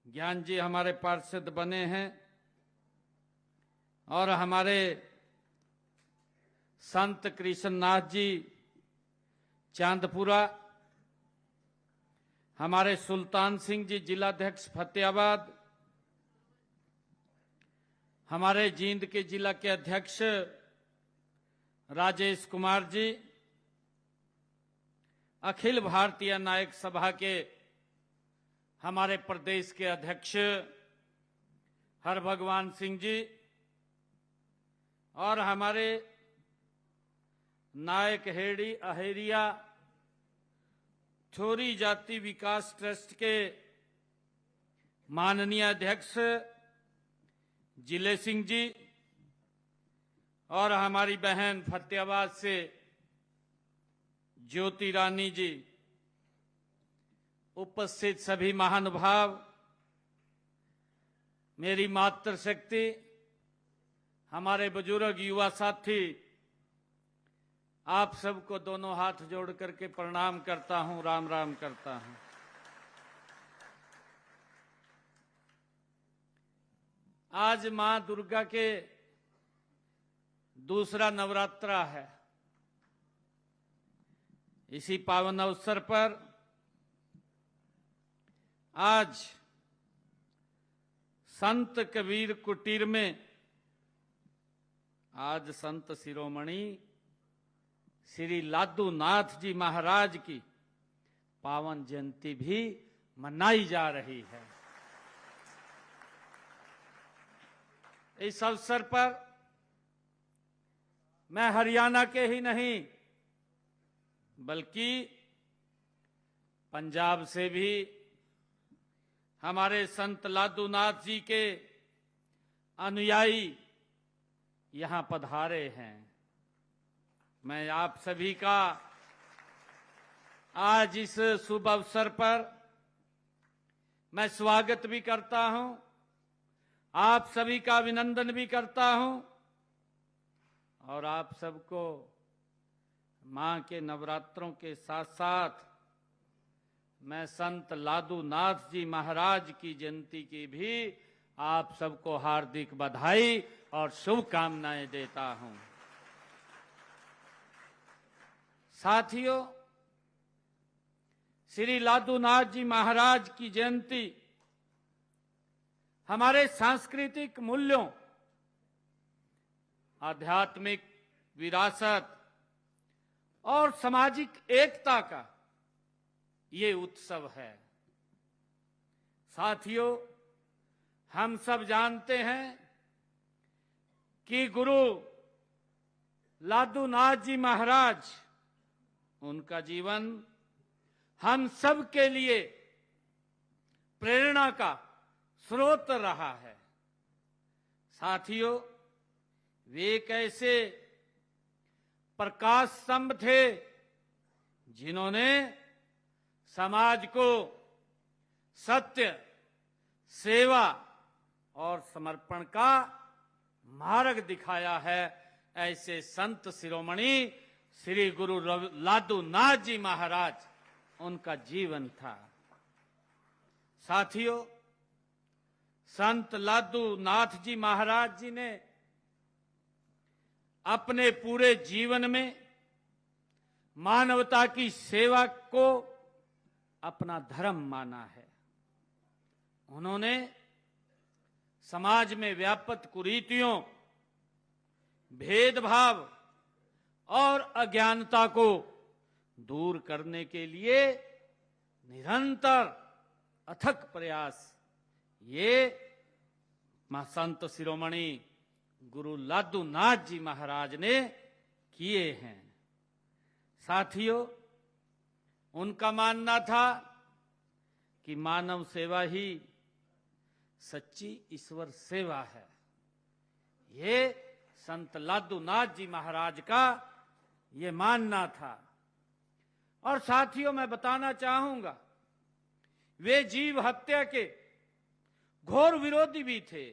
ज्ञान जी हमारे पार्षद बने हैं और हमारे संत कृष्णनाथ जी चांदपुरा, हमारे सुल्तान सिंह जी जिलाध्यक्ष फतेहाबाद, हमारे जींद के जिला के अध्यक्ष राजेश कुमार जी, अखिल भारतीय नायक सभा के हमारे प्रदेश के अध्यक्ष हरभगवान सिंह जी और हमारे नायक हेड़ी अहेरिया छोरी जाति विकास ट्रस्ट के माननीय अध्यक्ष जिले सिंह जी और हमारी बहन फतेहाबाद से ज्योति रानी जी, उपस्थित सभी महानुभाव, मेरी मातृशक्ति, हमारे बुजुर्ग युवा साथी, आप सबको दोनों हाथ जोड़ करके प्रणाम करता हूं, राम राम करता हूं। आज मां दुर्गा के दूसरा नवरात्रा है। इसी पावन अवसर पर आज संत कबीर कुटीर में आज संत शिरोमणि श्री लादू नाथ जी महाराज की पावन जयंती भी मनाई जा रही है। इस अवसर पर मैं हरियाणा के ही नहीं बल्कि पंजाब से भी हमारे संत लादू नाथ जी के अनुयायी यहां पधारे हैं। मैं आप सभी का आज इस शुभ अवसर पर मैं स्वागत भी करता हूं, आप सभी का अभिनंदन भी करता हूं और आप सबको मां के नवरात्रों के साथ साथ मैं संत लादू नाथ जी महाराज की जयंती की भी आप सबको हार्दिक बधाई और शुभकामनाएं देता हूं। साथियों, श्री लादू नाथ जी महाराज की जयंती हमारे सांस्कृतिक मूल्यों, आध्यात्मिक विरासत और सामाजिक एकता का ये उत्सव है। साथियों, हम सब जानते हैं कि गुरु लादू नाथ जी महाराज, उनका जीवन हम सब के लिए प्रेरणा का स्रोत रहा है। साथियों, वे एक ऐसे प्रकाश स्तंभ थे जिन्होंने समाज को सत्य, सेवा और समर्पण का मार्ग दिखाया है। ऐसे संत शिरोमणि श्री गुरु लादू नाथ जी महाराज, उनका जीवन था। साथियों, संत लादू नाथ जी महाराज जी ने अपने पूरे जीवन में मानवता की सेवा को अपना धर्म माना है। उन्होंने समाज में व्याप्त कुरीतियों, भेदभाव और अज्ञानता को दूर करने के लिए निरंतर अथक प्रयास ये संत शिरोमणि गुरु लादू नाथ जी महाराज ने किए हैं। साथियों, उनका मानना था कि मानव सेवा ही सच्ची ईश्वर सेवा है। ये संत लादू नाथ जी महाराज का ये मानना था। और साथियों, मैं बताना चाहूंगा, वे जीव हत्या के घोर विरोधी भी थे।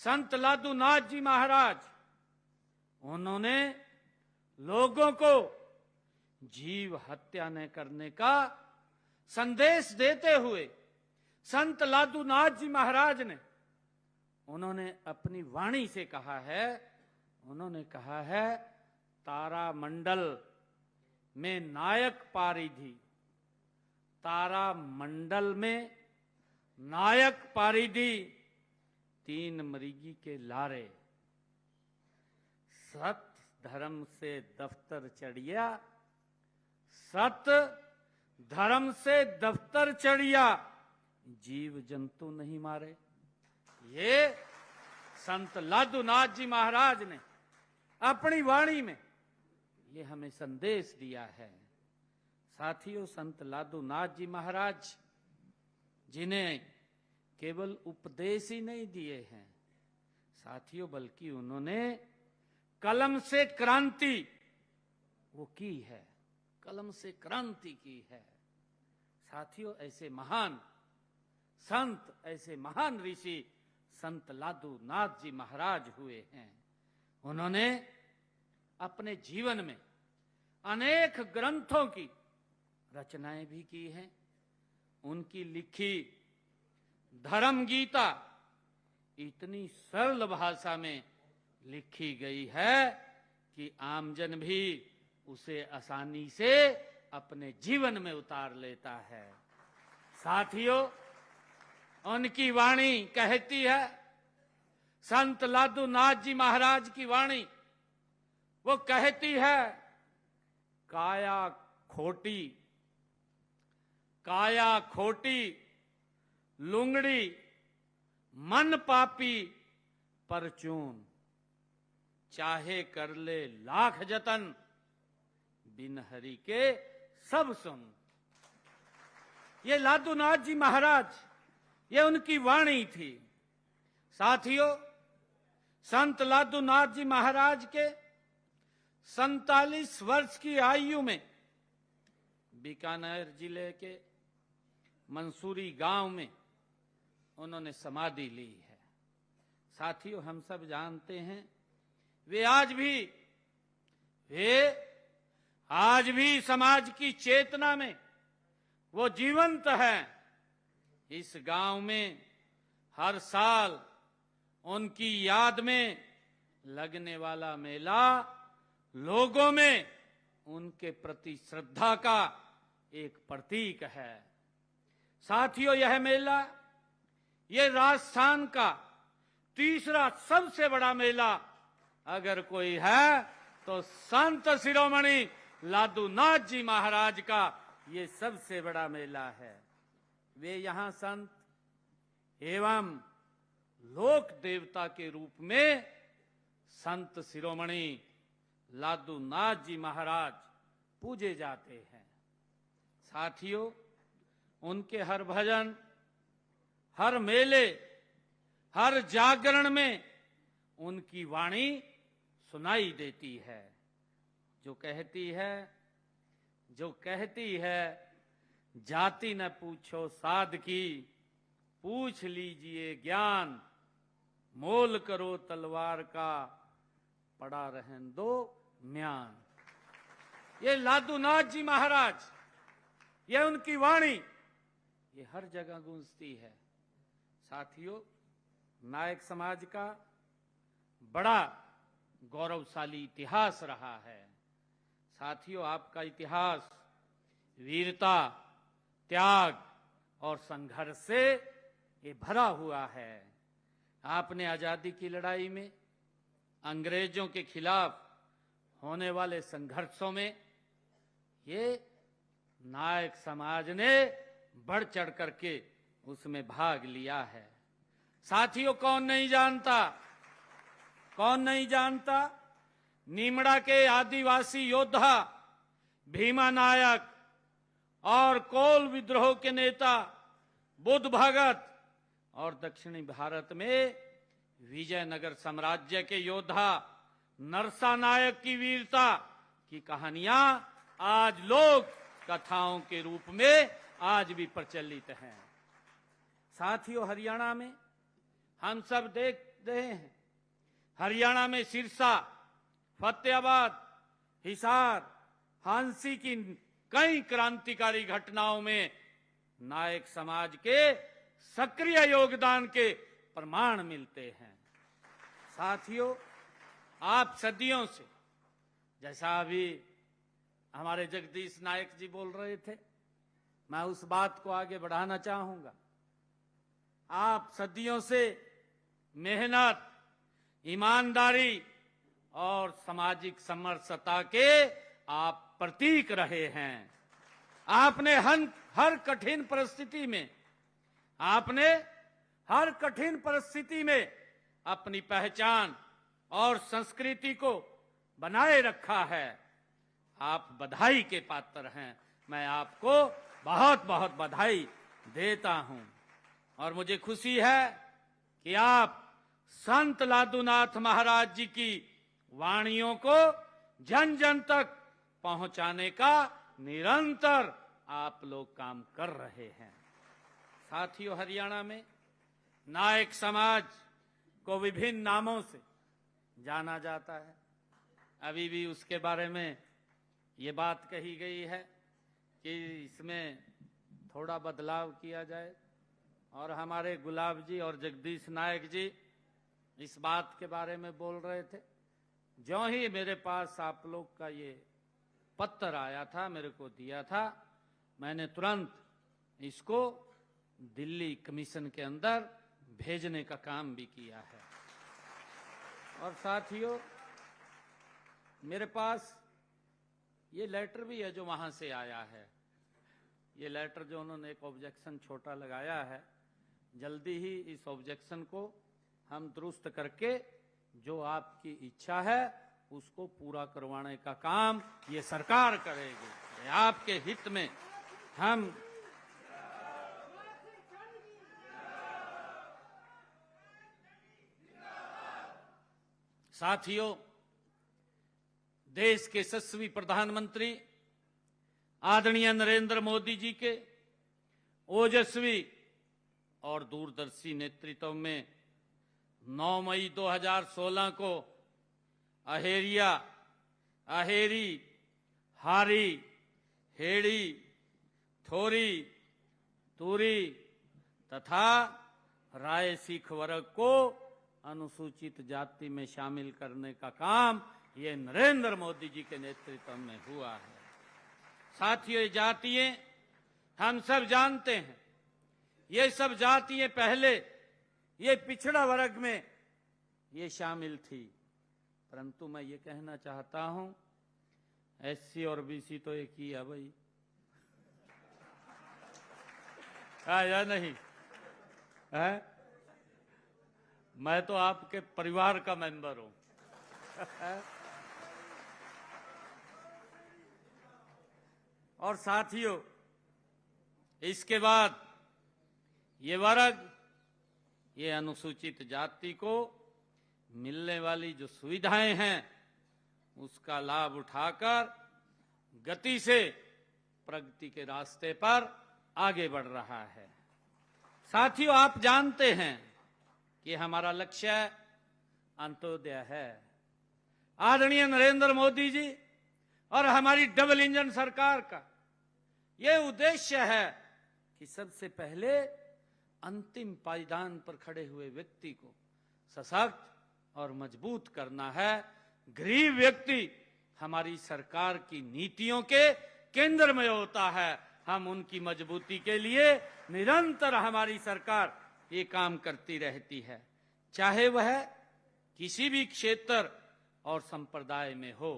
संत लादू नाथ जी महाराज, उन्होंने लोगों को जीव हत्या न करने का संदेश देते हुए संत लादूनाथ जी महाराज ने, उन्होंने अपनी वाणी से कहा है, उन्होंने कहा है तारा मंडल में नायक पारिधि, तारा मंडल में नायक पारिधि, तीन मृगी के लारे, सत धर्म से दफ्तर चढ़िया, सत धर्म से दफ्तर चढ़िया, जीव जंतु नहीं मारे। ये संत लादूनाथ जी महाराज ने अपनी वाणी में ये हमें संदेश दिया है। साथियों, संत लादूनाथ जी महाराज जिन्हें केवल उपदेश ही नहीं दिए हैं साथियों, बल्कि उन्होंने कलम से क्रांति वो की है, कलम से क्रांति की है। साथियों, ऐसे महान संत, ऐसे महान ऋषि संत लादूनाथ जी महाराज हुए हैं। उन्होंने अपने जीवन में अनेक ग्रंथों की रचनाएं भी की हैं। उनकी लिखी धर्म गीता इतनी सरल भाषा में लिखी गई है कि आमजन भी उसे आसानी से अपने जीवन में उतार लेता है। साथियों, उनकी वाणी कहती है, संत लादूनाथ जी महाराज की वाणी वो कहती है, काया खोटी, काया खोटी, लुंगड़ी, मन पापी परचून, चाहे कर ले लाख जतन, बिन हरि के सब सुन। ये लादूनाथ जी महाराज, ये उनकी वाणी थी। साथियों, संत लादूनाथ जी महाराज के 47 वर्ष की आयु में बीकानेर जिले के मंसूरी गांव में उन्होंने समाधि ली है। साथियों, हम सब जानते हैं वे आज भी समाज की चेतना में वो जीवंत हैं। इस गांव में हर साल उनकी याद में लगने वाला मेला लोगों में उनके प्रति श्रद्धा का एक प्रतीक है। साथियों, यह मेला, ये राजस्थान का तीसरा सबसे बड़ा मेला अगर कोई है तो संत शिरोमणि लादूनाथ जी महाराज का ये सबसे बड़ा मेला है। वे यहाँ संत एवं लोक देवता के रूप में संत शिरोमणि लादूनाथ जी महाराज पूजे जाते हैं। साथियों, उनके हर भजन, हर मेले, हर जागरण में उनकी वाणी सुनाई देती है, जो कहती है जाति न पूछो साध की, पूछ लीजिए ज्ञान, मोल करो तलवार का, पड़ा रहन दो म्यान। ये लादूनाथ जी महाराज, ये उनकी वाणी, ये हर जगह गूंजती है। साथियों, नायक समाज का बड़ा गौरवशाली इतिहास रहा है। साथियों, आपका इतिहास वीरता, त्याग और संघर्ष से ये भरा हुआ है। आपने आजादी की लड़ाई में अंग्रेजों के खिलाफ होने वाले संघर्षों में ये नायक समाज ने बढ़ चढ़ करके उसमें भाग लिया है। साथियों, कौन नहीं जानता नीमड़ा के आदिवासी योद्धा भीमा नायक और कोल विद्रोह के नेता बुद्ध भगत और दक्षिणी भारत में विजयनगर साम्राज्य के योद्धा नरसा नायक की वीरता की कहानियां आज लोक कथाओं के रूप में आज भी प्रचलित हैं। साथियों, हरियाणा में हम सब देख रहे हैं, हरियाणा में सिरसा, फतेहाबाद, हिसार, हांसी की कई क्रांतिकारी घटनाओं में नायक समाज के सक्रिय योगदान के प्रमाण मिलते हैं। साथियों, आप सदियों से, जैसा अभी हमारे जगदीश नायक जी बोल रहे थे, मैं उस बात को आगे बढ़ाना चाहूंगा। आप सदियों से मेहनत, ईमानदारी और सामाजिक समरसता के आप प्रतीक रहे हैं। आपने हर कठिन परिस्थिति में अपनी पहचान और संस्कृति को बनाए रखा है। आप बधाई के पात्र हैं। मैं आपको बहुत बहुत बधाई देता हूं और मुझे खुशी है कि आप संत लादूनाथ महाराज जी की वाणियों को जन जन तक पहुंचाने का निरंतर आप लोग काम कर रहे हैं। साथियों, हरियाणा में नायक समाज को विभिन्न नामों से जाना जाता है। अभी भी उसके बारे में ये बात कही गई है कि इसमें थोड़ा बदलाव किया जाए और हमारे गुलाब जी और जगदीश नायक जी इस बात के बारे में बोल रहे थे। ज्यों ही मेरे पास आप लोग का ये पत्र आया था, मेरे को दिया था, मैंने तुरंत इसको दिल्ली कमीशन के अंदर भेजने का काम भी किया है। और साथियों, मेरे पास ये लेटर भी है जो वहां से आया है। ये लेटर जो उन्होंने एक ऑब्जेक्शन छोटा लगाया है, जल्दी ही इस ऑब्जेक्शन को हम दुरुस्त करके जो आपकी इच्छा है उसको पूरा करवाने का काम ये सरकार करेगी। आपके हित में हम साथियों, देश के यशस्वी प्रधानमंत्री आदरणीय नरेंद्र मोदी जी के ओजस्वी और दूरदर्शी नेतृत्व में 9 मई 2016 को अहेरी, हारी, हेड़ी, थोरी, तूरी तथा राय सिख वर्ग को अनुसूचित जाति में शामिल करने का काम ये नरेंद्र मोदी जी के नेतृत्व में हुआ है। साथियों, ये जातियां हम सब जानते हैं, ये सब जातियां पहले ये पिछड़ा वर्ग में ये शामिल थी, परंतु मैं ये कहना चाहता हूं एससी और बीसी तो एक ही है भाई, या नहीं है? मैं तो आपके परिवार का मेंबर हूं। और साथियों, इसके बाद ये वर्ग, ये अनुसूचित जाति को मिलने वाली जो सुविधाएं हैं उसका लाभ उठाकर गति से प्रगति के रास्ते पर आगे बढ़ रहा है। साथियों, आप जानते हैं कि हमारा लक्ष्य अंत्योदय है। आदरणीय नरेंद्र मोदी जी और हमारी डबल इंजन सरकार का यह उद्देश्य है कि सबसे पहले अंतिम पायदान पर खड़े हुए व्यक्ति को सशक्त और मजबूत करना है। गरीब व्यक्ति हमारी सरकार की नीतियों के केंद्र में होता है। हम उनकी मजबूती के लिए निरंतर हमारी सरकार ये काम करती रहती है, चाहे वह किसी भी क्षेत्र और संप्रदाय में हो।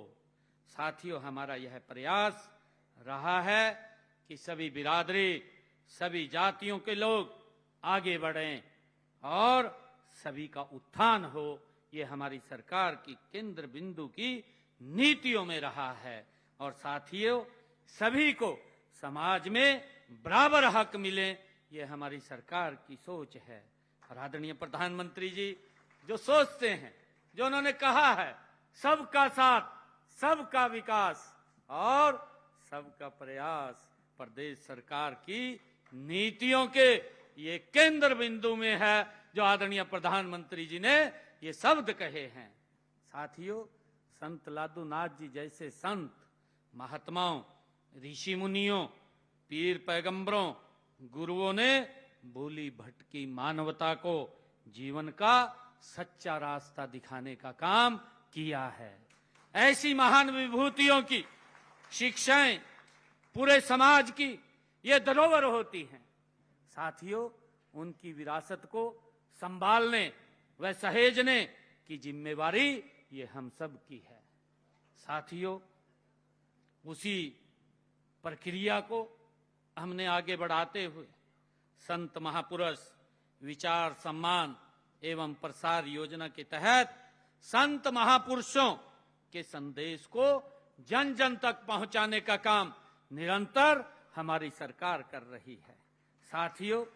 साथियों, हमारा यह प्रयास रहा है कि सभी बिरादरी, सभी जातियों के लोग आगे बढ़ें और सभी का उत्थान हो। ये हमारी सरकार की केंद्र बिंदु की नीतियों में रहा है। और साथियों, सभी को समाज में बराबर हक मिले, ये हमारी सरकार की सोच है। और आदरणीय प्रधानमंत्री जी जो सोचते हैं, जो उन्होंने कहा है, सबका साथ, सबका विकास और सबका प्रयास, प्रदेश सरकार की नीतियों के ये केंद्र बिंदु में है, जो आदरणीय प्रधानमंत्री जी ने ये शब्द कहे हैं। साथियों, संत लादूनाथ जी जैसे संत, महात्माओं, ऋषि मुनियों, पीर पैगंबरों, गुरुओं ने भूली भटकी मानवता को जीवन का सच्चा रास्ता दिखाने का काम किया है। ऐसी महान विभूतियों की शिक्षाएं पूरे समाज की ये धरोहर होती हैं। साथियों, उनकी विरासत को संभालने व सहेजने की जिम्मेवारी ये हम सब की है। साथियों, उसी प्रक्रिया को हमने आगे बढ़ाते हुए संत महापुरुष विचार सम्मान एवं प्रसार योजना के तहत संत महापुरुषों के संदेश को जन जन तक पहुंचाने का काम निरंतर हमारी सरकार कर रही है। साथियों,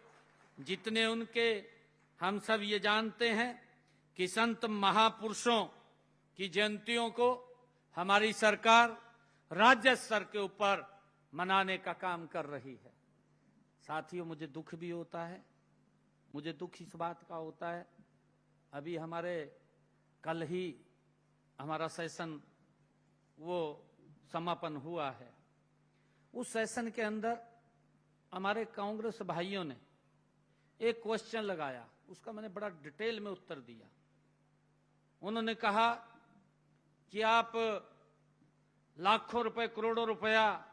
जितने उनके हम सब ये जानते हैं कि संत महापुरुषों की जयंतियों को हमारी सरकार राज्य स्तर के ऊपर मनाने का काम कर रही है। साथियों, मुझे दुख भी होता है, मुझे दुख इस बात का होता है, अभी हमारे कल ही हमारा सेशन वो समापन हुआ है। उस सेशन के अंदर हमारे कांग्रेस भाइयों ने एक क्वेश्चन लगाया, उसका मैंने बड़ा डिटेल में उत्तर दिया। उन्होंने कहा कि आप लाखों रुपए करोड़ों रुपया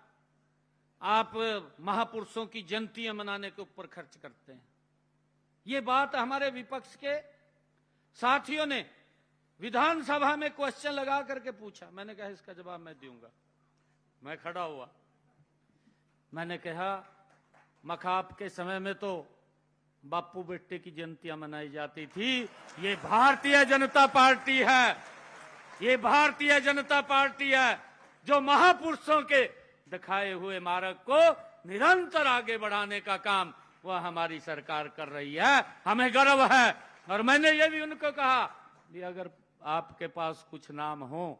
आप महापुरुषों की जयंतियां मनाने के ऊपर खर्च करते हैं। ये बात हमारे विपक्ष के साथियों ने विधानसभा में क्वेश्चन लगा करके पूछा। मैंने कहा इसका जवाब मैं दूंगा। मैं खड़ा हुआ, मैंने कहा मखाप के समय में तो बापू बेटे की जयंतियां मनाई जाती थी। ये भारतीय जनता पार्टी है, ये भारतीय जनता पार्टी है जो महापुरुषों के दिखाए हुए मार्ग को निरंतर आगे बढ़ाने का काम वह हमारी सरकार कर रही है। हमें गर्व है। और मैंने ये भी उनको कहा कि अगर आपके पास कुछ नाम हो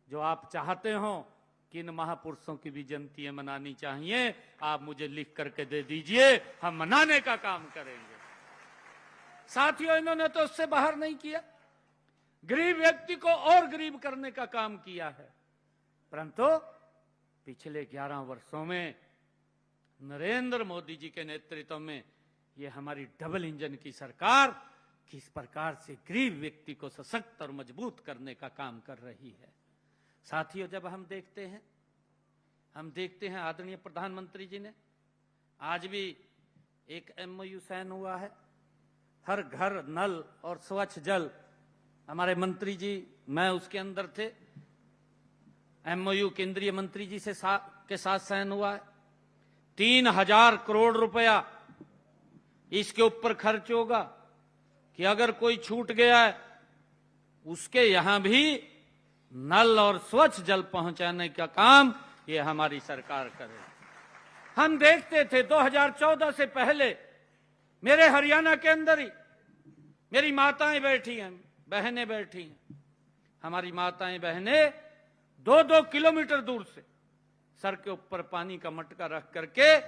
जो आप चाहते हो कि इन महापुरुषों की भी जयंतियां मनानी चाहिए, आप मुझे लिख करके दे दीजिए, हम मनाने का काम करेंगे। साथियों, इन्होंने तो उससे बाहर नहीं किया, गरीब व्यक्ति को और गरीब करने का काम किया है। परंतु पिछले 11 वर्षों में नरेंद्र मोदी जी के नेतृत्व में ये हमारी डबल इंजन की सरकार किस प्रकार से गरीब व्यक्ति को सशक्त और मजबूत करने का काम कर रही है। साथियों, जब हम देखते हैं आदरणीय प्रधानमंत्री जी ने आज भी एक MOU साइन हुआ है, हर घर नल और स्वच्छ जल। हमारे मंत्री जी, मैं उसके अंदर थे, MOU केंद्रीय मंत्री जी के साथ साइन हुआ है। 3000 करोड़ रुपया इसके ऊपर खर्च होगा कि अगर कोई छूट गया है उसके यहां भी नल और स्वच्छ जल पहुंचाने का काम ये हमारी सरकार करे। हम देखते थे 2014 से पहले मेरे हरियाणा के अंदर ही मेरी माताएं बैठी हैं, बहनें बैठी हैं। हमारी माताएं बहनें 2-2 किलोमीटर दूर से सर के ऊपर पानी का मटका रख करके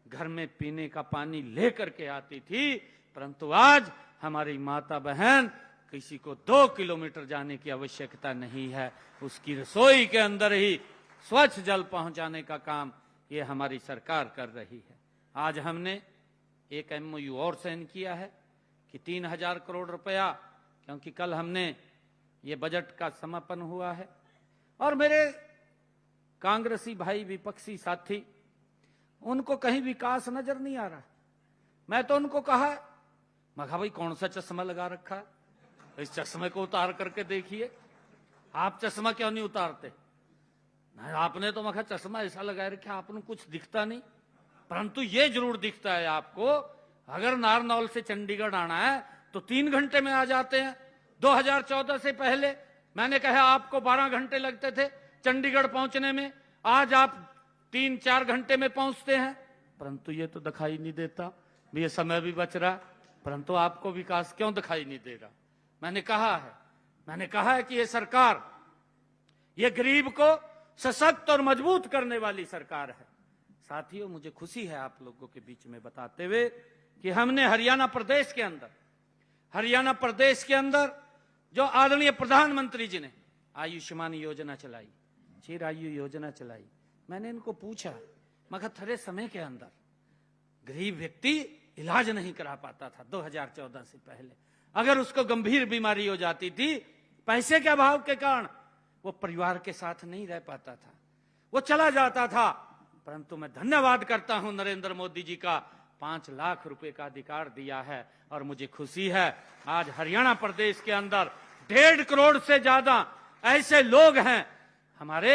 घर में पीने का पानी ले करके आती थी। परंतु आज हमारी माता बहन किसी को 2 किलोमीटर जाने की आवश्यकता नहीं है, उसकी रसोई के अंदर ही स्वच्छ जल पहुंचाने का काम ये हमारी सरकार कर रही है। आज हमने एक MOU और साइन किया है कि 3000 करोड़ रुपया, क्योंकि कल हमने ये बजट का समापन हुआ है और मेरे कांग्रेसी भाई विपक्षी साथी, उनको कहीं विकास नजर नहीं आ रहा। मैं तो उनको कहा, मैं कहा भाई कौन सा चश्मा लगा रखा है, इस चश्मे को उतार करके देखिए। आप चश्मा क्यों नहीं उतारते? नहीं, आपने तो मैं चश्मा ऐसा लगा रखा, आपको कुछ दिखता नहीं। परंतु ये जरूर दिखता है आपको, अगर नारनौल से चंडीगढ़ आना है तो 3 घंटे में आ जाते हैं। 2014 से पहले मैंने कहा आपको 12 घंटे लगते थे चंडीगढ़ पहुंचने में, आज आप 3-4 घंटे में पहुंचते हैं। परंतु ये तो दिखाई नहीं देता, ये समय भी बच रहा, परंतु आपको विकास क्यों दिखाई नहीं दे रहा? मैंने कहा है कि ये सरकार ये गरीब को सशक्त और मजबूत करने वाली सरकार है। साथियों, मुझे खुशी है आप लोगों के बीच में बताते हुए कि हमने हरियाणा प्रदेश के अंदर जो आदरणीय प्रधानमंत्री जी ने आयुष्मान योजना चलाई, चिरायु योजना चलाई, मैंने इनको पूछा, मैं कहा थोड़े समय के अंदर गरीब व्यक्ति इलाज नहीं करा पाता था 2014 से पहले। अगर उसको गंभीर बीमारी हो जाती थी, पैसे के अभाव के कारण वो परिवार के साथ नहीं रह पाता था, वो चला जाता था। परंतु मैं धन्यवाद करता हूं नरेंद्र मोदी जी का, 5 लाख रुपए का अधिकार दिया है। और मुझे खुशी है आज हरियाणा प्रदेश के अंदर 1.5 करोड़ से ज्यादा ऐसे लोग हैं, हमारे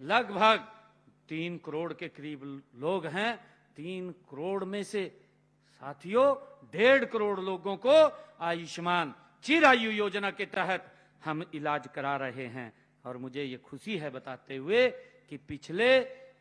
लगभग 3 करोड़ के करीब लोग हैं। 3 करोड़ में से साथियों 1.5 करोड़ लोगों को आयुष्मान चिरायु योजना के तहत हम इलाज करा रहे हैं। और मुझे ये खुशी है बताते हुए कि पिछले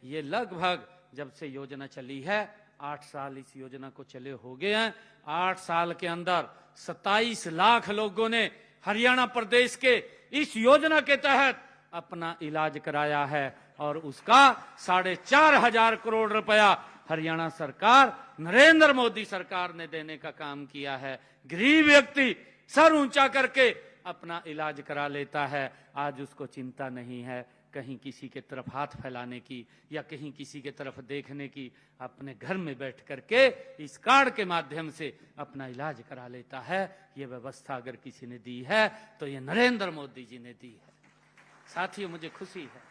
ये लगभग जब से योजना चली है 8 साल इस योजना को चले हो गए हैं। 8 साल के अंदर 27 लाख लोगों ने हरियाणा प्रदेश के इस योजना के तहत अपना इलाज कराया है। और उसका 4,500 करोड़ रुपया हरियाणा सरकार, नरेंद्र मोदी सरकार ने देने का काम किया है। गरीब व्यक्ति सर ऊंचा करके अपना इलाज करा लेता है। आज उसको चिंता नहीं है कहीं किसी के तरफ हाथ फैलाने की या कहीं किसी के तरफ देखने की। अपने घर में बैठ करके इस कार्ड के माध्यम से अपना इलाज करा लेता है। ये व्यवस्था अगर किसी ने दी है तो ये नरेंद्र मोदी जी ने दी है। साथियों, मुझे खुशी है,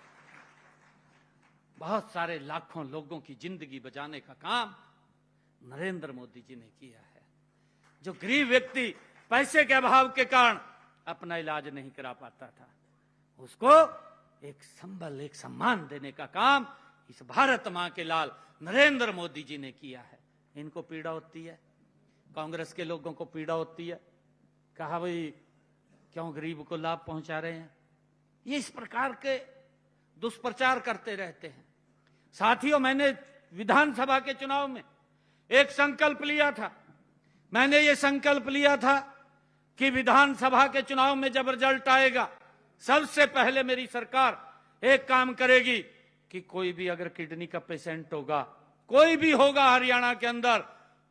बहुत सारे लाखों लोगों की जिंदगी बचाने का काम नरेंद्र मोदी जी ने किया है। जो गरीब व्यक्ति पैसे के अभाव के कारण अपना इलाज नहीं करा पाता था, उसको एक संबल, एक सम्मान देने का काम इस भारत मां के लाल नरेंद्र मोदी जी ने किया है। इनको पीड़ा होती है, कांग्रेस के लोगों को पीड़ा होती है, कहा भाई क्यों गरीब को लाभ पहुंचा रहे हैं। ये इस प्रकार के दुष्प्रचार करते रहते हैं। साथियों, मैंने विधानसभा के चुनाव में एक संकल्प लिया था। मैंने ये संकल्प लिया था कि विधानसभा के चुनाव में जब रिजल्ट आएगा, सबसे पहले मेरी सरकार एक काम करेगी कि कोई भी अगर किडनी का पेशेंट होगा, कोई भी होगा हरियाणा के अंदर,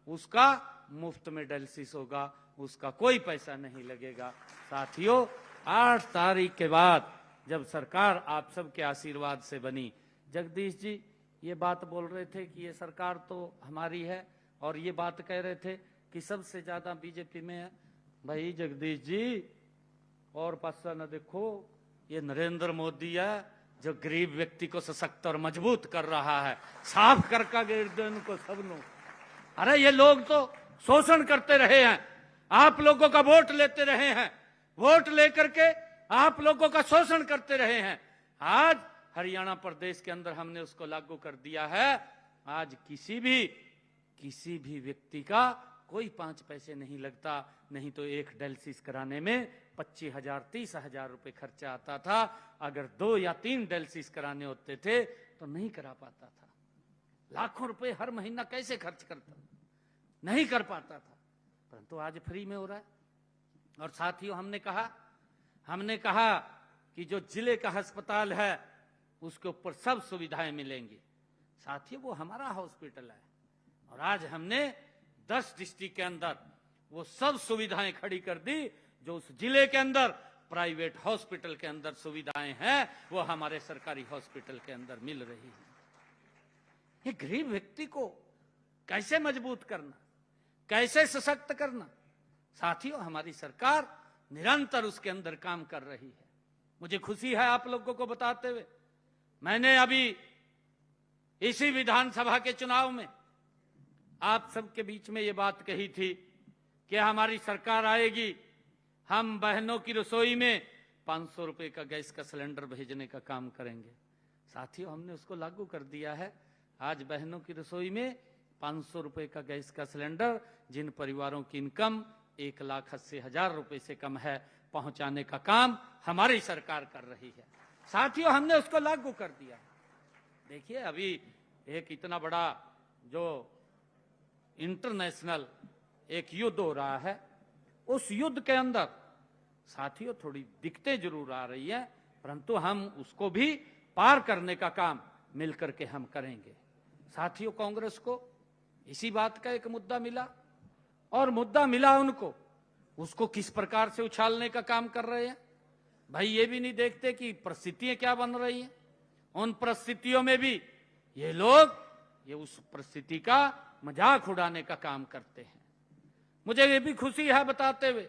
उसका मुफ्त में डायलिसिस होगा, उसका कोई पैसा नहीं लगेगा। साथियों, 8 तारीख के बाद जब सरकार आप सबके आशीर्वाद से बनी, जगदीश जी ये बात बोल रहे थे कि ये सरकार तो हमारी है, और ये बात कह रहे थे कि सबसे ज्यादा बीजेपी में है। भाई जगदीश जी, और पासा न देखो, ये नरेंद्र मोदी है जो गरीब व्यक्ति को सशक्त और मजबूत कर रहा है। साफ करका गर्दन को सब लोग, अरे ये लोग तो शोषण करते रहे हैं, आप लोगों का वोट लेते रहे हैं, वोट लेकर के आप लोगों का शोषण करते रहे हैं। आज हरियाणा प्रदेश के अंदर हमने उसको लागू कर दिया है। आज किसी भी व्यक्ति का कोई 5 पैसे नहीं लगता। नहीं तो एक डायलिसिस कराने में 25,000 30,000 रुपए खर्चा आता था। अगर 2 या 3 डायलिसिस कराने होते थे तो नहीं करा पाता था। लाखों रुपए हर महीना कैसे खर्च करता, नहीं कर पाता था। परंतु आज फ्री में हो रहा है। और साथियों, हमने कहा कि जो जिले का अस्पताल है उसके ऊपर सब सुविधाएं मिलेंगी। साथियों, वो हमारा हॉस्पिटल है, और आज हमने 10 डिस्ट्रिक्ट के अंदर वो सब सुविधाएं खड़ी कर दी जो उस जिले के अंदर प्राइवेट हॉस्पिटल के अंदर सुविधाएं हैं, वो हमारे सरकारी हॉस्पिटल के अंदर मिल रही है। ये गरीब व्यक्ति को कैसे मजबूत करना, कैसे सशक्त करना, साथियों हमारी सरकार निरंतर उसके अंदर काम कर रही है। मुझे खुशी है आप लोगों को बताते हुए, मैंने अभी इसी विधानसभा के चुनाव में आप सबके बीच में ये बात कही थी कि हमारी सरकार आएगी, हम बहनों की रसोई में 500 रुपए का गैस का सिलेंडर भेजने का काम करेंगे। साथियों, हमने उसको लागू कर दिया है। आज बहनों की रसोई में 500 रुपए का गैस का सिलेंडर, जिन परिवारों की इनकम 1,80,000 रुपए से कम है, पहुंचाने का काम हमारी सरकार कर रही है। साथियों, हमने उसको लागू कर दिया। देखिए, अभी एक इतना बड़ा जो इंटरनेशनल एक युद्ध हो रहा है, उस युद्ध के अंदर साथियों थोड़ी दिक्कतें जरूर आ रही है, परंतु हम उसको भी पार करने का काम मिलकर के हम करेंगे। साथियों, कांग्रेस को इसी बात का एक मुद्दा मिला, और मुद्दा मिला उनको, उसको किस प्रकार से उछालने का काम कर रहे हैं। भाई ये भी नहीं देखते कि परिस्थितियां क्या बन रही हैं। उन परिस्थितियों में भी ये लोग उस परिस्थिति का मजाक उड़ाने का काम करते हैं। मुझे ये भी खुशी है बताते हुए,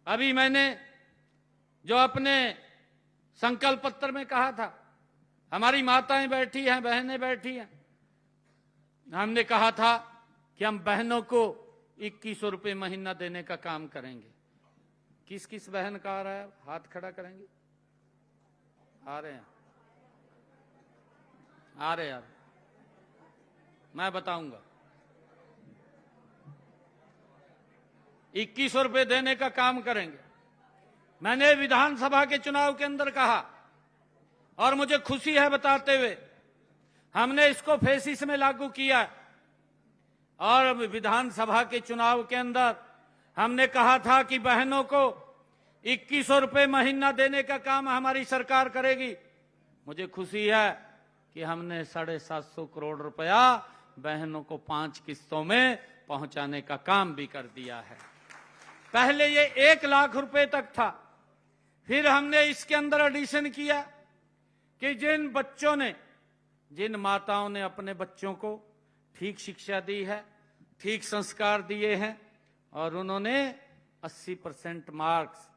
अभी मैंने जो अपने संकल्प पत्र में कहा था, हमारी माताएं बैठी हैं, बहनें बैठी हैं, हमने कहा था कि हम बहनों को 2100 रुपये महीना देने का काम करेंगे। किस किस बहन का आ रहा है, हाथ खड़ा करेंगे? आ रहे हैं, आ रहे यार, मैं बताऊंगा। 2100 रुपये देने का काम करेंगे। मैंने विधानसभा के चुनाव के अंदर कहा, और मुझे खुशी है बताते हुए हमने इसको फेसिस में लागू किया, और विधानसभा के चुनाव के अंदर हमने कहा था कि बहनों को 2100 रुपये महीना देने का काम हमारी सरकार करेगी। मुझे खुशी है कि हमने 750 करोड़ रुपया बहनों को 5 किस्तों में पहुंचाने का काम भी कर दिया है। पहले ये 1 लाख रुपए तक था, फिर हमने इसके अंदर एडिशन किया कि जिन बच्चों ने, जिन माताओं ने अपने बच्चों को ठीक शिक्षा दी है, ठीक संस्कार दिए हैं, और उन्होंने 80% मार्क्स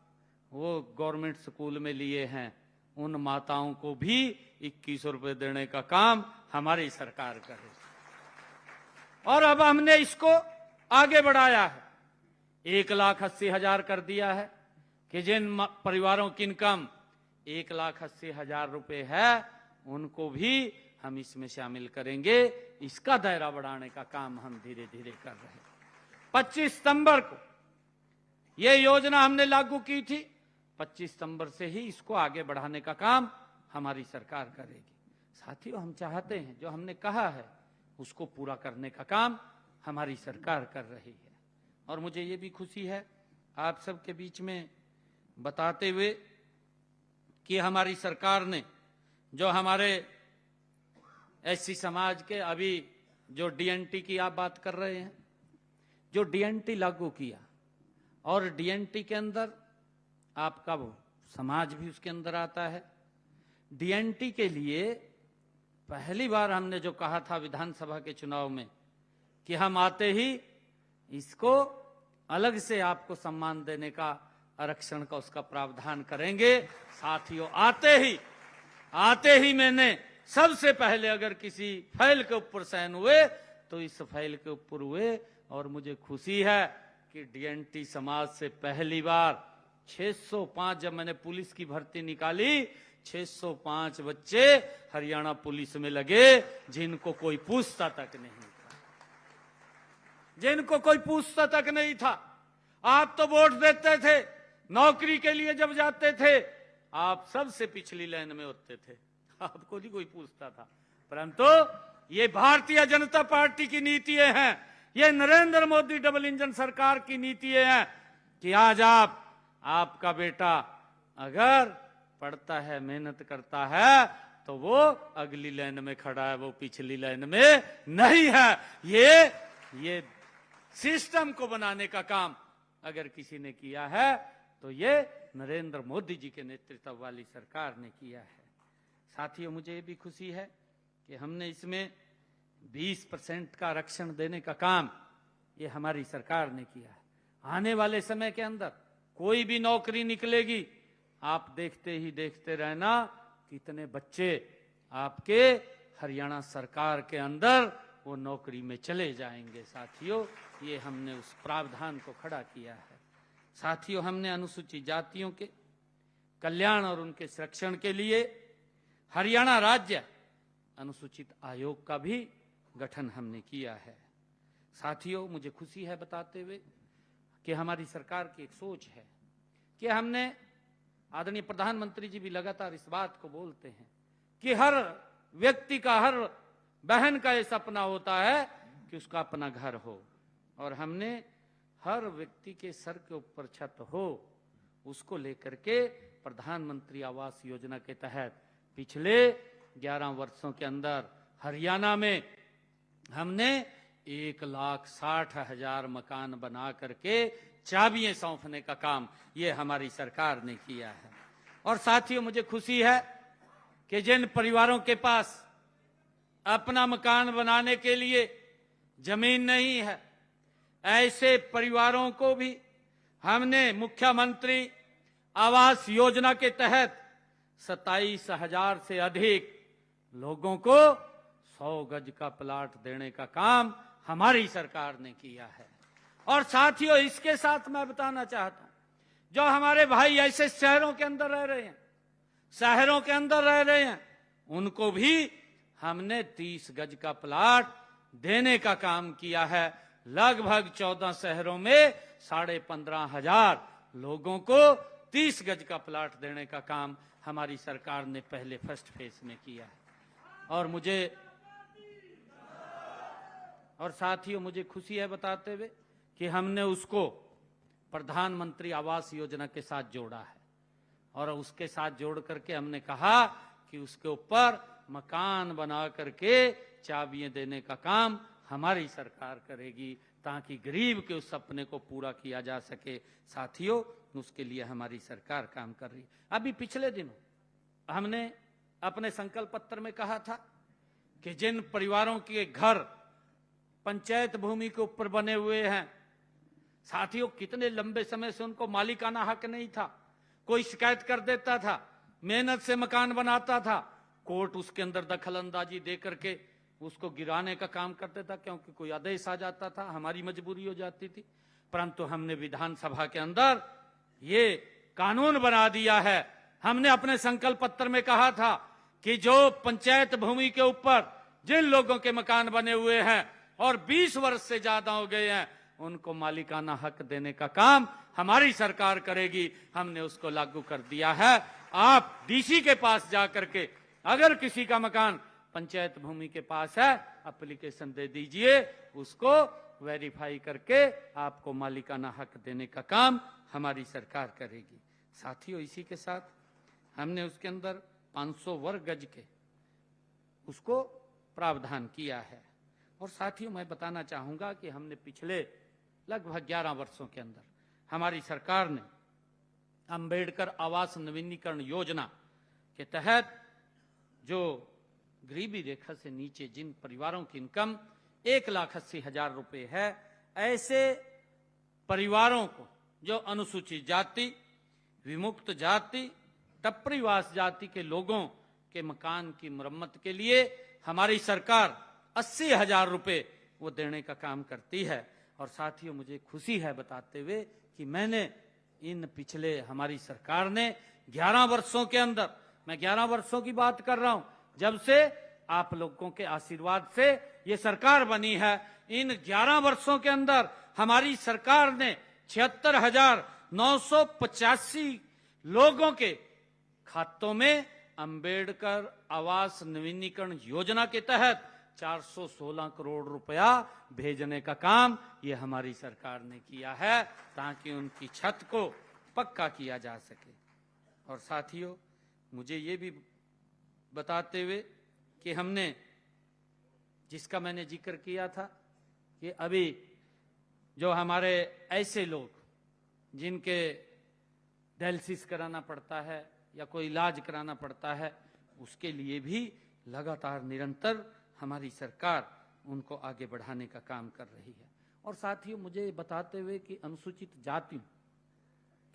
वो गवर्नमेंट स्कूल में लिए हैं, उन माताओं को भी 2100 रुपये देने का काम हमारी सरकार करे। और अब हमने इसको आगे बढ़ाया है, 1,80,000 कर दिया है कि जिन परिवारों की इनकम 1,80,000 रुपये है उनको भी हम इसमें शामिल करेंगे। इसका दायरा बढ़ाने का काम हम धीरे धीरे कर रहे हैं। 25 सितंबर को ये योजना हमने लागू की थी, 25 सितंबर से ही इसको आगे बढ़ाने का काम हमारी सरकार करेगी। साथियों, हम चाहते हैं जो हमने कहा है उसको पूरा करने का काम हमारी सरकार कर रही है। और मुझे ये भी खुशी है आप सबके बीच में बताते हुए कि हमारी सरकार ने जो हमारे एससी समाज के, अभी जो डीएनटी की आप बात कर रहे हैं, जो डीएनटी लागू किया, और डीएनटी के अंदर आपका वो समाज भी उसके अंदर आता है। डीएनटी के लिए पहली बार हमने जो कहा था विधानसभा के चुनाव में कि हम आते ही इसको अलग से आपको सम्मान देने का, आरक्षण का उसका प्रावधान करेंगे। साथियों, आते ही मैंने सबसे पहले अगर किसी फाइल के ऊपर साइन हुए तो इस फाइल के ऊपर हुए, और मुझे खुशी है कि डीएनटी समाज से पहली बार 605, जब मैंने पुलिस की भर्ती निकाली, 605 बच्चे हरियाणा पुलिस में लगे जिनको कोई पूछता तक नहीं था, जिनको कोई पूछता तक नहीं था। आप तो वोट देते थे, नौकरी के लिए जब जाते थे आप सबसे पिछली लाइन में होते थे, आपको नहीं कोई पूछता था। परंतु ये भारतीय जनता पार्टी की नीतियां हैं, ये नरेंद्र मोदी डबल इंजन सरकार की नीतियां हैं कि आज आपका बेटा अगर पढ़ता है, मेहनत करता है, तो वो अगली लाइन में खड़ा है, वो पिछली लाइन में नहीं है। ये सिस्टम को बनाने का काम अगर किसी ने किया है तो ये नरेंद्र मोदी जी के नेतृत्व वाली सरकार ने किया है। साथियों, मुझे ये भी खुशी है कि हमने इसमें 20% का आरक्षण देने का काम ये हमारी सरकार ने किया है। आने वाले समय के अंदर कोई भी नौकरी निकलेगी, आप देखते ही देखते रहना कितने बच्चे आपके हरियाणा सरकार के अंदर वो नौकरी में चले जाएंगे। साथियों, ये हमने उस प्रावधान को खड़ा किया है। साथियों, हमने अनुसूचित जातियों के कल्याण और उनके संरक्षण के लिए हरियाणा राज्य अनुसूचित आयोग का भी गठन हमने किया है। साथियों, मुझे खुशी है बताते हुए कि हमारी सरकार की एक सोच है कि हमने, आदरणीय प्रधानमंत्री जी भी लगातार इस बात को बोलते हैं कि हर व्यक्ति का, हर बहन का ये सपना होता है कि उसका अपना घर हो, और हमने हर व्यक्ति के सर के ऊपर छत हो, उसको लेकर के प्रधानमंत्री आवास योजना के तहत पिछले 11 वर्षों के अंदर हरियाणा में हमने 1,60,000 मकान बना करके चाबियां सौंपने का काम ये हमारी सरकार ने किया है। और साथियों, मुझे खुशी है कि जिन परिवारों के पास अपना मकान बनाने के लिए जमीन नहीं है, ऐसे परिवारों को भी हमने मुख्यमंत्री आवास योजना के तहत 27,000 से अधिक लोगों को 100 गज का प्लाट देने का काम हमारी सरकार ने किया है। और साथियों, इसके साथ मैं बताना चाहता हूं, जो हमारे भाई ऐसे शहरों के अंदर रह रहे हैं, उनको भी हमने 30 गज का प्लाट देने का काम किया है। लगभग 14 शहरों में 15,500 लोगों को 30 गज का प्लाट देने का काम हमारी सरकार ने पहले फर्स्ट फेज में किया है। और साथियों, मुझे खुशी है बताते हुए कि हमने उसको प्रधानमंत्री आवास योजना के साथ जोड़ा है, और उसके साथ जोड़ करके हमने कहा कि उसके ऊपर मकान बना करके चाबियां देने का काम हमारी सरकार करेगी, ताकि गरीब के उस सपने को पूरा किया जा सके। साथियों, उसके लिए हमारी सरकार काम कर रही है। अभी पिछले दिनों हमने अपने संकल्प पत्र में कहा था कि जिन परिवारों के घर पंचायत भूमि के ऊपर बने हुए हैं, साथियों, कितने लंबे समय से उनको मालिकाना हक नहीं था, कोई शिकायत कर देता था, मेहनत से मकान बनाता था, कोर्ट उसके अंदर दखल अंदाजी दे करके उसको गिराने का काम करते था, क्योंकि कोई आदेश आ जाता था, हमारी मजबूरी हो जाती थी। परंतु हमने विधानसभा के अंदर ये कानून बना दिया है। हमने अपने संकल्प पत्र में कहा था कि जो पंचायत भूमि के ऊपर जिन लोगों के मकान बने हुए हैं और 20 वर्ष से ज्यादा हो गए हैं, उनको मालिकाना हक देने का काम हमारी सरकार करेगी। हमने उसको लागू कर दिया है। आप डीसी के पास जाकर के अगर किसी का मकान पंचायत भूमि के पास है, एप्लीकेशन दे दीजिए, उसको वेरीफाई करके आपको मालिकाना हक देने का काम हमारी सरकार करेगी। साथियों, इसी के साथ हमने उसके अंदर 500 वर्ग गज के उसको प्रावधान किया है। और साथियों, मैं बताना चाहूंगा कि हमने पिछले लगभग 11 वर्षों के अंदर हमारी सरकार ने अंबेडकर आवास नवीनीकरण योजना के तहत जो गरीबी रेखा से नीचे जिन परिवारों की इनकम 1,80,000 रुपए है, ऐसे परिवारों को, जो अनुसूचित जाति, विमुक्त जाति, टप्परीवास जाति के लोगों के मकान की मरम्मत के लिए हमारी सरकार 80,000 रुपए वो देने का काम करती है। और साथियों, मुझे खुशी है बताते हुए कि मैंने इन पिछले हमारी सरकार ने 11 वर्षों के अंदर, मैं 11 वर्षों की बात कर रहा हूं, जब से आप लोगों के आशीर्वाद से ये सरकार बनी है, इन 11 वर्षों के अंदर हमारी सरकार ने 76,985 लोगों के खातों में अंबेडकर आवास नवीनीकरण योजना के तहत 416 करोड़ रुपया भेजने का काम ये हमारी सरकार ने किया है, ताकि उनकी छत को पक्का किया जा सके। और साथियों, मुझे ये भी बताते हुए कि हमने, जिसका मैंने जिक्र किया था कि अभी जो हमारे ऐसे लोग जिनके डायलिसिस कराना पड़ता है या कोई इलाज कराना पड़ता है, उसके लिए भी लगातार निरंतर हमारी सरकार उनको आगे बढ़ाने का काम कर रही है। और साथियों, मुझे बताते हुए कि अनुसूचित जाति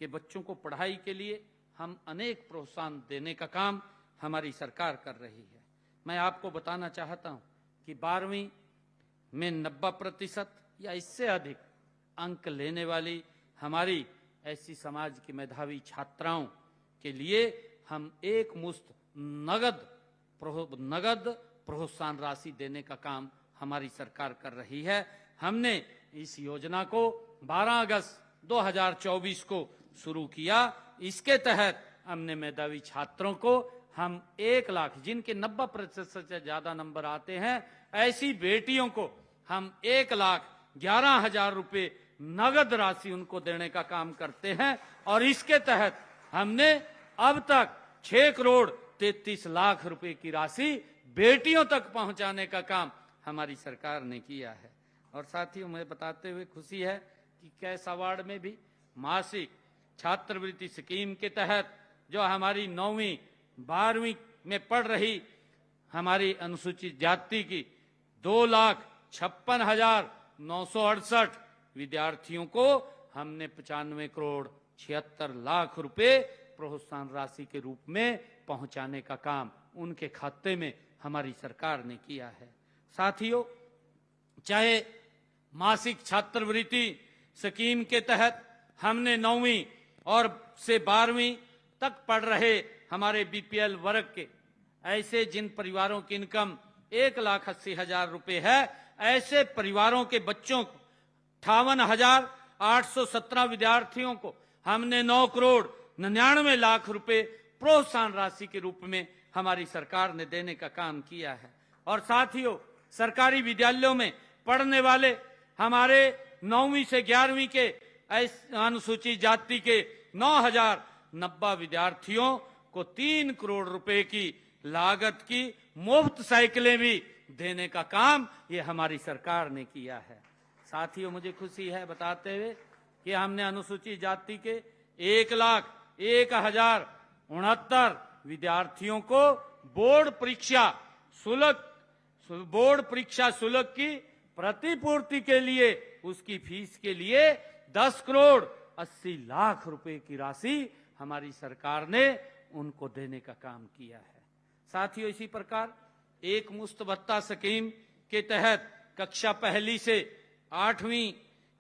के बच्चों को पढ़ाई के लिए हम अनेक प्रोत्साहन देने का काम हमारी सरकार कर रही है। मैं आपको बताना चाहता हूं कि 12वीं में 90% या इससे अधिक अंक लेने वाली हमारी ऐसी समाज की मेधावी छात्राओं के लिए हम एक मुश्त नगद प्रोत्साहन राशि देने का काम हमारी सरकार कर रही है। हमने इस योजना को 12 अगस्त 2024 को शुरू किया। इसके तहत हमने मेधावी छात्रों को हम 1 लाख, जिनके 90% से ज्यादा नंबर आते हैं, ऐसी बेटियों को हम 1,11,000 रुपए नगद राशि उनको देने का काम करते हैं। और इसके तहत हमने अब तक 6 करोड़ 33 लाख रुपए की राशि बेटियों तक पहुंचाने का काम हमारी सरकार ने किया है। और साथियों, मैं बताते हुए खुशी है कि कैस अवार्ड में भी मासिक छात्रवृत्ति स्कीम के तहत जो हमारी 9वीं 12वीं में पढ़ रही हमारी अनुसूचित जाति की 56,968 विद्यार्थियों को हमने 95 करोड़ 76 लाख रुपए प्रोत्साहन राशि के रूप में पहुंचाने का काम उनके खाते में हमारी सरकार ने किया है। साथियों, चाहे मासिक छात्रवृत्ति स्कीम के तहत हमने 9वीं और से 12वीं तक पढ़ रहे हमारे बीपीएल वर्ग के ऐसे जिन परिवारों की इनकम 1,80,000 रुपए है, ऐसे परिवारों के बच्चों को 58,817 विद्यार्थियों को हमने 9 करोड़ 99 लाख रुपए प्रोत्साहन राशि के रूप में हमारी सरकार ने देने का काम किया है। और साथियों, सरकारी विद्यालयों में पढ़ने वाले हमारे 9वीं से 11वीं के अनुसूचित जाति के 9,090 विद्यार्थियों को 3 करोड़ रुपए की लागत की मुफ्त साइकिलें भी देने का काम ये हमारी सरकार ने किया है। साथियों, मुझे खुशी है बताते हुए कि हमने अनुसूचित जाति के 1,01,069 विद्यार्थियों को बोर्ड परीक्षा शुल्क की प्रतिपूर्ति के लिए उसकी फीस के लिए 10 करोड़ 80 लाख रुपए की राशि हमारी सरकार ने उनको देने का काम किया है। साथियों, इसी प्रकार एक मुश्त भत्ता स्कीम के तहत कक्षा 1 से 8वीं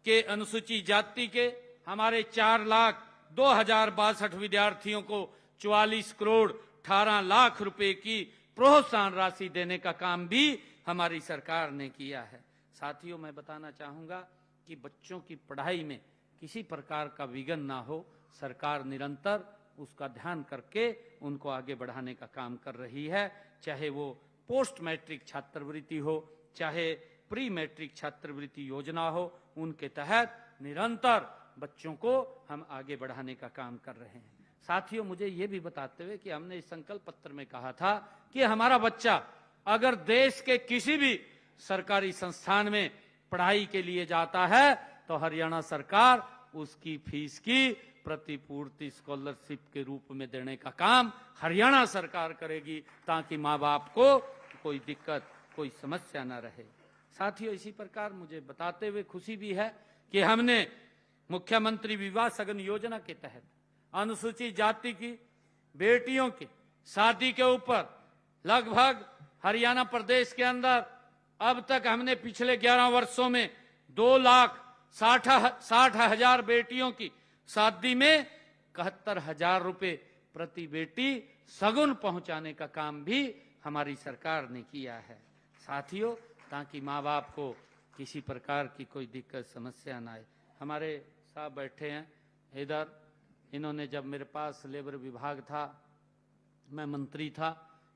के अनुसूचित जाति के हमारे 4,02,062 विद्यार्थियों को 44 करोड़ 18 लाख रुपए की प्रोत्साहन राशि देने का काम भी हमारी सरकार ने किया है। साथियों, मैं बताना चाहूंगा कि बच्चों की पढ़ाई में किसी प्रकार का विघ्न ना हो, सरकार निरंतर उसका ध्यान करके उनको आगे बढ़ाने का काम कर रही है। चाहे वो पोस्ट मैट्रिक छात्रवृत्ति हो, चाहे प्री मैट्रिक छात्रवृत्ति योजना हो, उनके तहत निरंतर बच्चों को हम आगे बढ़ाने का काम कर रहे हैं। साथियों, मुझे ये भी बताते हुए कि हमने इस संकल्प पत्र में कहा था कि हमारा बच्चा अगर देश के किसी भी सरकारी संस्थान में पढ़ाई के लिए जाता है तो हरियाणा सरकार उसकी फीस की प्रतिपूर्ति स्कॉलरशिप के रूप में देने का काम हरियाणा सरकार करेगी, ताकि माँ बाप को कोई दिक्कत, कोई समस्या न रहे। साथियों, इसी प्रकार मुझे बताते हुए खुशी भी है कि हमने मुख्यमंत्री विवाह सगन योजना के तहत अनुसूचित जाति की बेटियों की शादी के ऊपर लगभग हरियाणा प्रदेश के अंदर अब तक हमने पिछले 11 वर्षों में 2,60,000 बेटियों की शादी में 71,000 रुपए प्रति बेटी सगुन पहुंचाने का काम भी हमारी सरकार ने किया है। साथियों, ताकि माँ बाप को किसी प्रकार की कोई दिक्कत समस्या ना आए। हमारे साहब बैठे हैं इधर, इन्होंने जब मेरे पास लेबर विभाग था, मैं मंत्री था,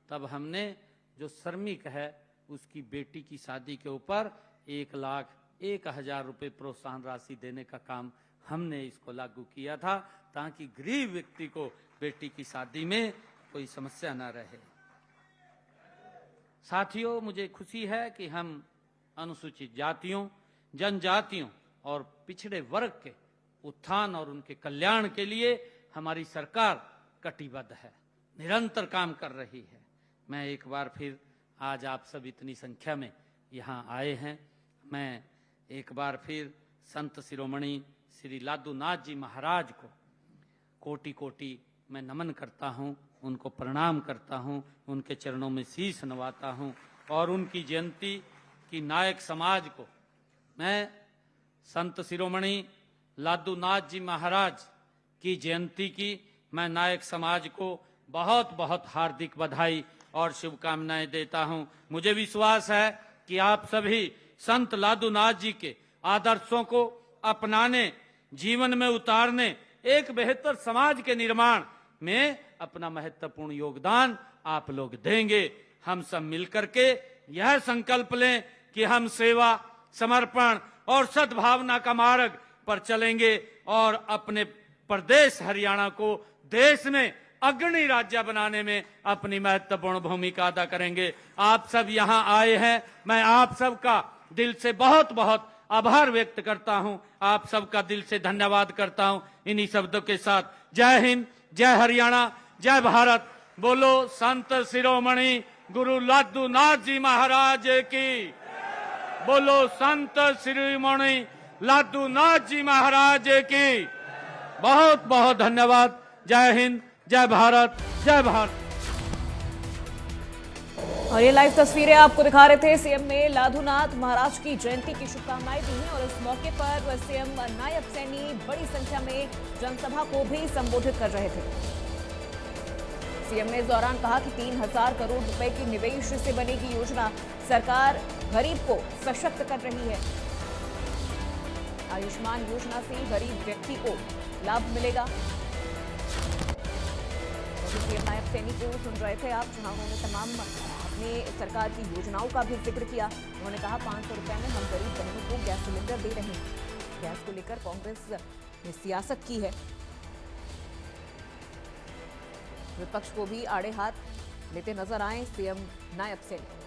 तब हमने जो श्रमिक है उसकी बेटी की शादी के ऊपर 1,01,000 रुपए प्रोत्साहन राशि देने का काम हमने इसको लागू किया था, ताकि गरीब व्यक्ति को बेटी की शादी में कोई समस्या न रहे। साथियों, मुझे खुशी है कि हम अनुसूचित जातियों, जनजातियों और पिछड़े वर्ग के उत्थान और उनके कल्याण के लिए हमारी सरकार कटिबद्ध है, निरंतर काम कर रही है। मैं एक बार फिर आज आप सब इतनी संख्या में यहाँ आए हैं, मैं एक बार फिर संत शिरोमणि श्री लादूनाथ जी महाराज को कोटि कोटि मैं नमन करता हूँ, उनको प्रणाम करता हूँ, उनके चरणों में शीश नवाता हूँ और उनकी जयंती की नायक समाज को, मैं संत शिरोमणि लादूनाथ जी महाराज की जयंती की मैं नायक समाज को बहुत बहुत हार्दिक बधाई और शुभकामनाएं देता हूं। मुझे विश्वास है कि आप सभी संत लादूनाथ जी के आदर्शों को अपनाने, जीवन में उतारने, एक बेहतर समाज के निर्माण में अपना महत्वपूर्ण योगदान आप लोग देंगे। हम सब मिलकर के यह संकल्प लें कि हम सेवा, समर्पण और सद्भावना का मार्ग पर चलेंगे और अपने प्रदेश हरियाणा को देश में अग्रणी राज्य बनाने में अपनी महत्वपूर्ण भूमिका अदा करेंगे। आप सब यहाँ आए हैं, मैं आप सबका दिल से बहुत बहुत आभार व्यक्त करता हूँ, आप सबका दिल से धन्यवाद करता हूँ। इन्हीं शब्दों के साथ जय हिंद, जय हरियाणा, जय भारत। बोलो संत शिरोमणि गुरु लादूनाथ जी महाराज की। बोलो संत शिरोमणि लादूनाथ जी महाराज की। बहुत बहुत धन्यवाद। जय हिंद, जय भारत, जय भारत। और ये लाइव तस्वीरें आपको दिखा रहे थे। सीएम ने लाधुनाथ महाराज की जयंती की शुभकामनाएं दी हैं और इस मौके पर सीएम नायब सैनी बड़ी संख्या में जनसभा को भी संबोधित कर रहे थे। सीएम ने इस दौरान कहा कि 3000 करोड़ रुपए की निवेश से बनेगी योजना। सरकार गरीब को सशक्त कर रही है। आयुष्मान योजना से गरीब व्यक्ति को लाभ मिलेगा। सीएम नायब सैनी को सुन रहे थे आप, जहां उन्होंने तमाम अपने सरकार की योजनाओं का भी जिक्र किया। उन्होंने कहा 500 रुपए में हम गरीब बहनों को गैस सिलेंडर दे रहे हैं। गैस को लेकर कांग्रेस ने सियासत की है। विपक्ष को भी आड़े हाथ लेते नजर आए सीएम नायब सैनी।